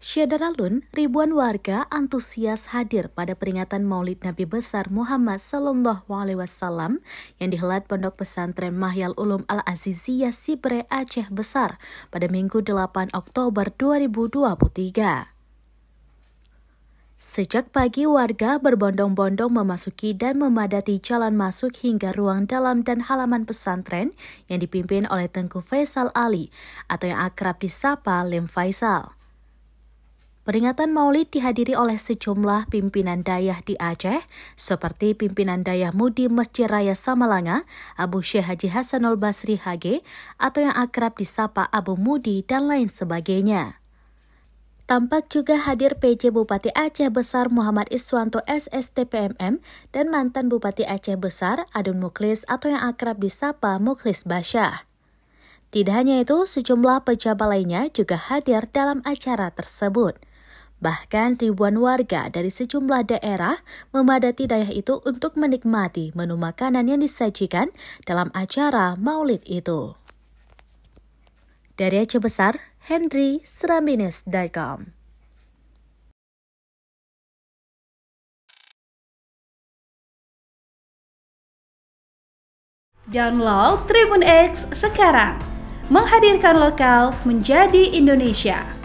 Syederalun, ribuan warga antusias hadir pada peringatan Maulid Nabi Besar Muhammad SAW yang dihelat Pondok Pesantren Mahyal Ulum Al-Aziziyah Sibre Aceh Besar pada Minggu 8 Oktober 2023. Sejak pagi, warga berbondong-bondong memasuki dan memadati jalan masuk hingga ruang dalam dan halaman pesantren yang dipimpin oleh Tengku Faisal Ali atau yang akrab disapa Lem Faisal. Peringatan Maulid dihadiri oleh sejumlah pimpinan dayah di Aceh, seperti pimpinan dayah Mudi Masjid Raya Samalanga, Abu Syekh Haji Hasanul Basri HG, atau yang akrab disapa Abu Mudi, dan lain sebagainya. Tampak juga hadir PJ Bupati Aceh Besar Muhammad Iswanto SSTPMM dan mantan Bupati Aceh Besar Adun Mukhlis atau yang akrab disapa Mukhlis Basyah. Tidak hanya itu, sejumlah pejabat lainnya juga hadir dalam acara tersebut. Bahkan ribuan warga dari sejumlah daerah memadati dayah itu untuk menikmati menu makanan yang disajikan dalam acara Maulid itu. Dari Aceh Besar, Henry, Serambinews.com. Download Tribun X sekarang, menghadirkan lokal menjadi Indonesia.